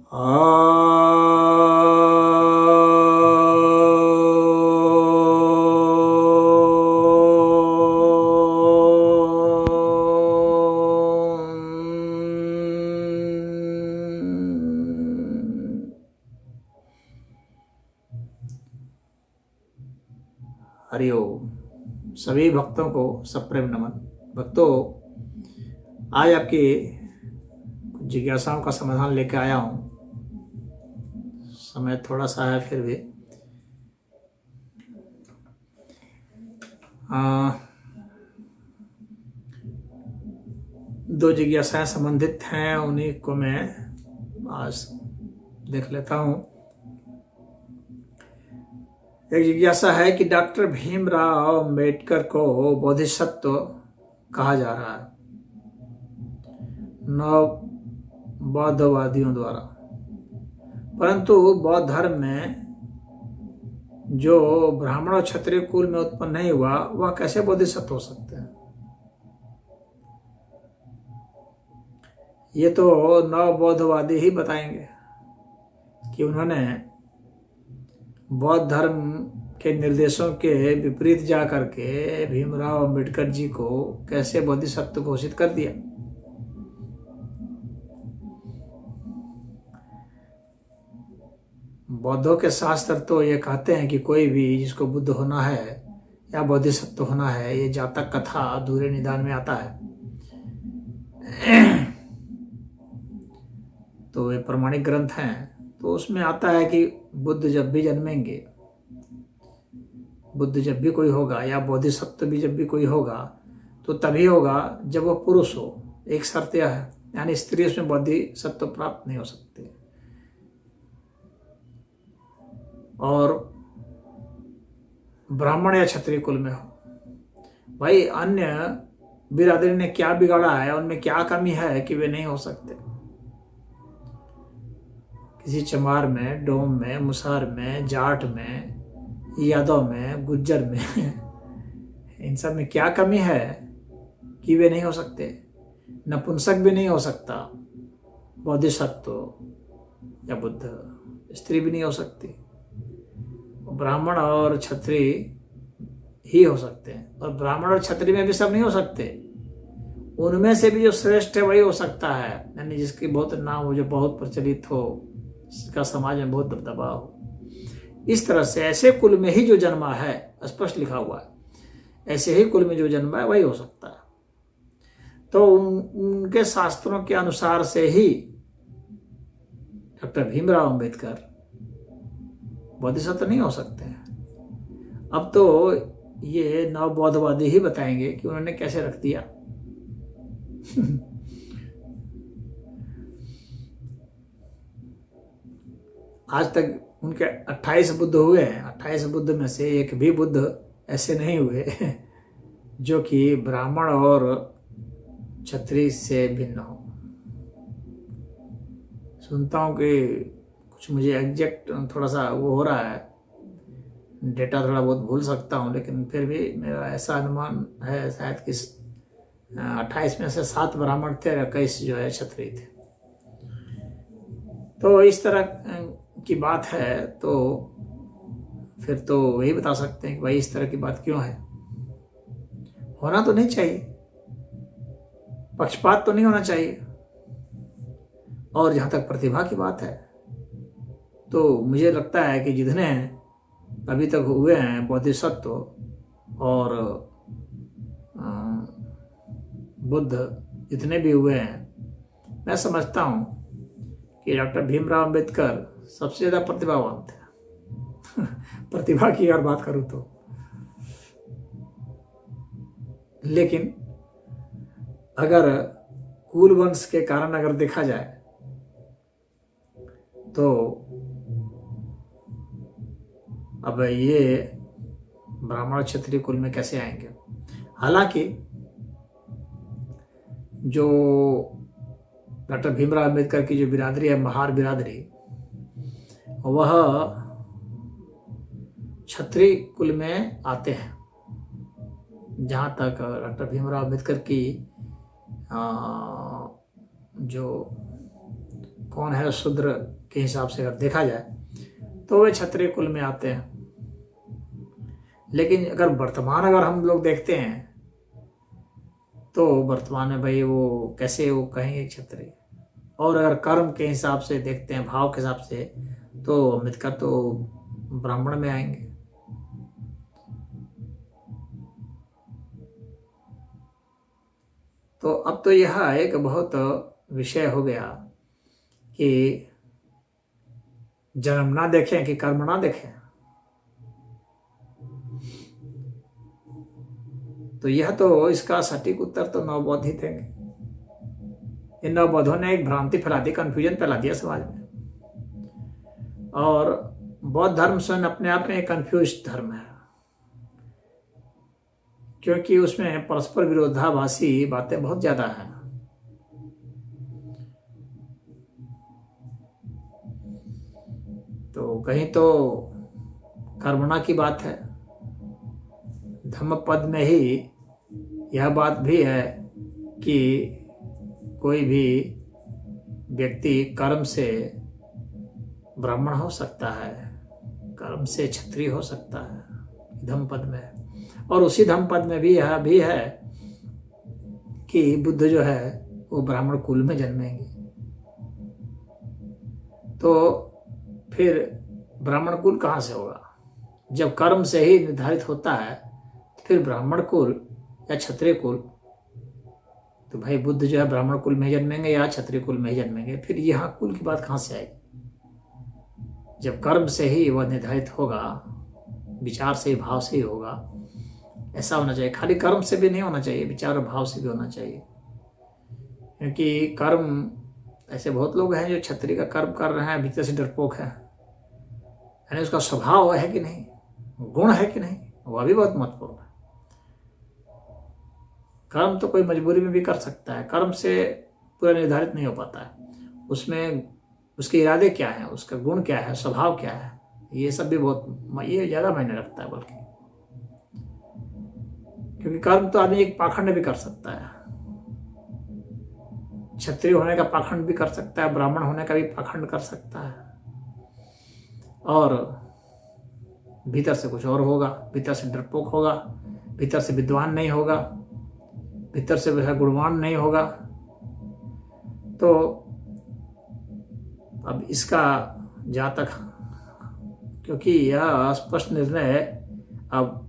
हरिओम। सभी भक्तों को सप्रेम नमन। भक्तों, आज आपकी जिज्ञासाओं का समाधान लेकर आया हूं। समय थोड़ा सा है, फिर भी दो जिज्ञासाएं संबंधित हैं, उन्हीं को मैं आज देख लेता हूं। एक जिज्ञासा है कि डॉक्टर भीमराव अंबेडकर को बोधिसत्व कहा जा रहा है नव बौद्धवादियों द्वारा, परंतु बौद्ध धर्म में जो ब्राह्मण और क्षत्रिय कुल में उत्पन्न नहीं हुआ, वह कैसे बोधिसत्व हो सकते हैं? ये तो नव बौद्धवादी ही बताएंगे कि उन्होंने बौद्ध धर्म के निर्देशों के विपरीत जा करके भीमराव अंबेडकर जी को कैसे बोधिसत्व घोषित कर दिया। बौद्धों के शास्त्र तो ये कहते हैं कि कोई भी जिसको बुद्ध होना है या बोधिसत्व होना है, ये जातक कथा अधूरे निदान में आता है। तो वे प्रमाणिक ग्रंथ हैं, तो उसमें आता है कि बुद्ध जब भी जन्मेंगे, बुद्ध जब भी कोई होगा या बोधिसत्व भी जब भी कोई होगा, तो तभी होगा जब वो पुरुष हो। एक शर्त यह है, यानी स्त्री उसमें बोधिसत्व प्राप्त नहीं हो सकती। और ब्राह्मण या क्षत्रिय कुल में हो। भाई, अन्य बिरादरी ने क्या बिगाड़ा है, उनमें क्या कमी है कि वे नहीं हो सकते? किसी चमार में, डोम में, मुसार में, जाट में, यादव में, गुज्जर में इन सब में क्या कमी है कि वे नहीं हो सकते? नपुंसक भी नहीं हो सकता बोधिसत्व या बुद्ध, स्त्री भी नहीं हो सकती। ब्राह्मण और क्षत्रिय ही हो सकते हैं, और ब्राह्मण और क्षत्रिय में भी सब नहीं हो सकते। उनमें से भी जो श्रेष्ठ है वही हो सकता है, यानी जिसकी बहुत नाम हो, जो बहुत प्रचलित हो, जिसका समाज में बहुत दबदबा हो। इस तरह से ऐसे कुल में ही जो जन्मा है, स्पष्ट लिखा हुआ है, ऐसे ही कुल में जो जन्मा है वही हो सकता है। तो उनके शास्त्रों के अनुसार से ही डॉक्टर भीमराव अंबेडकर बोधिसत्व नहीं हो सकते हैं। अब तो ये नव बौद्धवादी ही बताएंगे कि उन्होंने कैसे रख दिया। आज तक उनके 28 बुद्ध हुए हैं। 28 बुद्ध में से एक भी बुद्ध ऐसे नहीं हुए जो कि ब्राह्मण और क्षत्रिय से भिन्न हो। सुनता हूँ कि कुछ मुझे एग्जैक्ट थोड़ा सा वो हो रहा है, डेटा थोड़ा बहुत भूल सकता हूँ, लेकिन फिर भी मेरा ऐसा अनुमान है शायद कि 28 में से 7 ब्राह्मण थे और 21 जो है क्षत्रिय थे। तो इस तरह की बात है, तो फिर तो वही बता सकते हैं कि भाई इस तरह की बात क्यों है। होना तो नहीं चाहिए, पक्षपात तो नहीं होना चाहिए। और जहाँ तक प्रतिभा की बात है, तो मुझे लगता है कि जितने अभी तक हुए हैं बोधिसत्व और बुद्ध, जितने भी हुए हैं, मैं समझता हूँ कि डॉक्टर भीमराव अंबेडकर सबसे ज़्यादा प्रतिभावान थे। प्रतिभा की अगर बात करूँ तो। लेकिन अगर कुल वंश के कारण अगर देखा जाए तो अब ये ब्राह्मण क्षत्रिय कुल में कैसे आएंगे? हालांकि जो डॉक्टर भीमराव अंबेडकर की जो बिरादरी है, महार बिरादरी, वह क्षत्रिय कुल में आते हैं। जहाँ तक डॉक्टर भीमराव अंबेडकर की जो कौन है शूद्र के हिसाब से अगर देखा जाए तो वे क्षत्रिय कुल में आते हैं। लेकिन अगर वर्तमान अगर हम लोग देखते हैं तो वर्तमान में भाई वो कैसे वो कहेंगे क्षत्रिय। और अगर कर्म के हिसाब से देखते हैं, भाव के हिसाब से, तो अम्बेडकर तो ब्राह्मण में आएंगे। तो अब तो यह एक बहुत विषय हो गया कि जन्म ना देखें कि कर्म ना देखें। तो यह तो इसका सटीक उत्तर तो नवबौद्ध ही देंगे। इन नवबौद्धों ने एक भ्रांति फैला दी, कंफ्यूजन फैला दिया समाज में। और बौद्ध धर्म स्वयं अपने आप में एक कंफ्यूज धर्म है, क्योंकि उसमें परस्पर विरोधाभासी बातें बहुत ज्यादा हैं। तो कहीं तो कर्मणा की बात है, धम्मपद में ही यह बात भी है कि कोई भी व्यक्ति कर्म से ब्राह्मण हो सकता है, कर्म से क्षत्रिय हो सकता है, धम्मपद में। और उसी धम्मपद में भी यह भी है कि बुद्ध जो है वो ब्राह्मण कुल में जन्मेंगे। तो फिर ब्राह्मण कुल कहाँ से होगा? जब कर्म से ही निर्धारित होता है तो फिर ब्राह्मण कुल या क्षत्रिय कुल, तो भाई बुद्ध जो है ब्राह्मण कुल में जन्मेंगे या क्षत्रिय कुल में ही जन्मेंगे। फिर यहाँ कुल की बात कहाँ से आएगी? जब कर्म से ही वह निर्धारित होगा, विचार से ही, भाव से ही होगा। ऐसा होना चाहिए, खाली कर्म से भी नहीं होना चाहिए, विचार और भाव से भी होना चाहिए। क्योंकि कर्म, ऐसे बहुत लोग हैं जो क्षत्रिय का कर्म कर रहे हैं, भीतर से डरपोक है, यानी उसका स्वभाव है कि नहीं, गुण है कि नहीं, वह भी बहुत महत्वपूर्ण है। कर्म तो कोई मजबूरी में भी कर सकता है, कर्म से पूरा निर्धारित नहीं हो पाता है। उसमें उसके इरादे क्या है, उसका गुण क्या है, स्वभाव क्या है, ये सब भी बहुत, ये ज्यादा मायने रखता है। बल्कि क्योंकि कर्म तो आदमी एक पाखंड भी कर सकता है, क्षत्रिय होने का पाखंड भी कर सकता है, ब्राह्मण होने का भी पाखंड कर सकता है, और भीतर से कुछ और होगा, भीतर से डरपोक होगा, भीतर से विद्वान नहीं होगा, भीतर से वह गुणवान नहीं होगा। तो अब इसका जहाँ तक, क्योंकि यह स्पष्ट निर्णय अब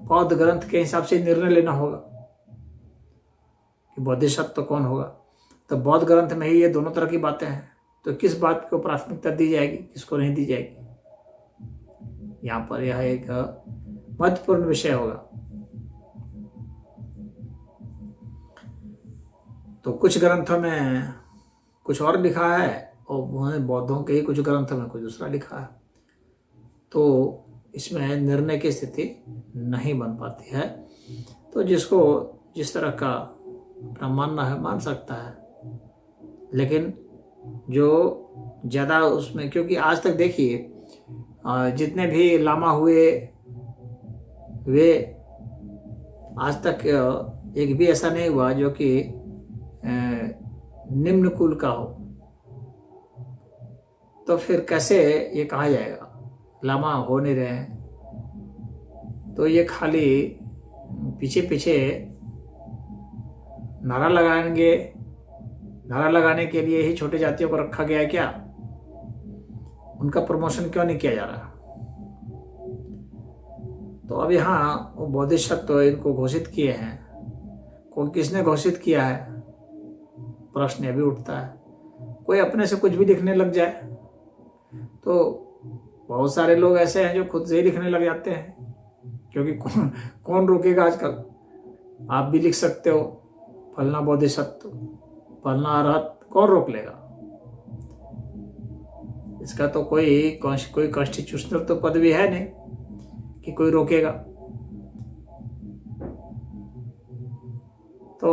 बौद्ध ग्रंथ के हिसाब से निर्णय लेना होगा कि बोधिसत्व कौन होगा। तो बौद्ध ग्रंथ में ही ये दोनों तरह की बातें हैं, तो किस बात को प्राथमिकता दी जाएगी, किसको नहीं दी जाएगी, यहाँ पर यह एक महत्वपूर्ण विषय होगा। तो कुछ ग्रंथों में कुछ और लिखा है और बौद्धों के ही कुछ ग्रंथों में कुछ दूसरा लिखा है। तो इसमें निर्णय की स्थिति नहीं बन पाती है। तो जिसको जिस तरह का अपना मानना है मान सकता है, लेकिन जो ज़्यादा उसमें, क्योंकि आज तक देखिए जितने भी लामा हुए वे आज तक एक भी ऐसा नहीं हुआ जो कि निम्न कुल का हो। तो फिर कैसे ये कहा जाएगा लामा हो नहीं रहे हैं? तो ये खाली पीछे पीछे नारा लगाएंगे, नारा लगाने के लिए ही छोटे जातियों को रखा गया है क्या? उनका प्रमोशन क्यों नहीं किया जा रहा? तो अब यहाँ वो बोधिसत्व तो इनको घोषित किए हैं, कोई किसने घोषित किया है प्रश्न अभी उठता है। कोई अपने से कुछ भी लिखने लग जाए तो बहुत सारे लोग ऐसे हैं जो खुद से ही लिखने लग जाते हैं, क्योंकि कौन रोकेगा? आजकल आप भी लिख सकते हो फलना बोधिसत्व, फलना अरहत, कौन रोक लेगा? इसका तो कोई कॉन्स्टिट्यूशनल तो पद भी है नहीं कि कोई रोकेगा। तो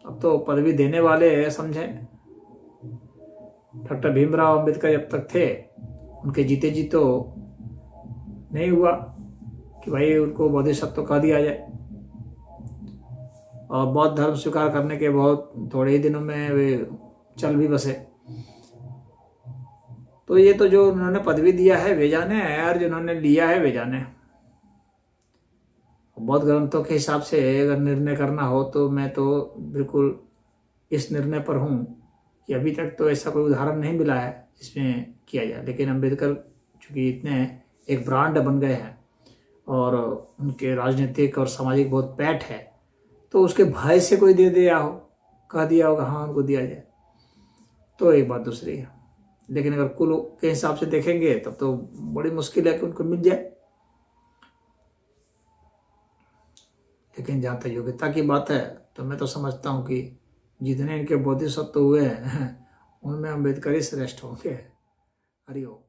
अब तो पदवी देने वाले समझें, डॉक्टर भीमराव अंबेडकर जब तक थे उनके जीते जी तो नहीं हुआ कि भाई उनको बोधिसत्व कह दिया जाए। और बौद्ध धर्म स्वीकार करने के बहुत थोड़े ही दिनों में वे चल भी बसे। तो ये तो जो उन्होंने पदवी दिया है वे जाने, और जिन्होंने लिया है वे जाने। बौद्ध ग्रंथों के हिसाब से अगर निर्णय करना हो तो मैं तो बिल्कुल इस निर्णय पर हूँ कि अभी तक तो ऐसा कोई उदाहरण नहीं मिला है जिसमें किया जाए। लेकिन अम्बेडकर चूँकि इतने एक ब्रांड बन गए हैं और उनके राजनीतिक और सामाजिक बहुत पैठ है, तो उसके भय से कोई दे दिया हो, कह दिया होगा हाँ उनको दिया जाए, तो एक बात दूसरी है। लेकिन अगर कुल के हिसाब से देखेंगे तब तो बड़ी मुश्किल है कि उनको मिल जाए। लेकिन जहाँ तक योग्यता की बात है तो मैं तो समझता हूँ कि जितने इनके बोधिसत्व हुए हैं उनमें अम्बेडकर ही श्रेष्ठ होंगे। हरिओम।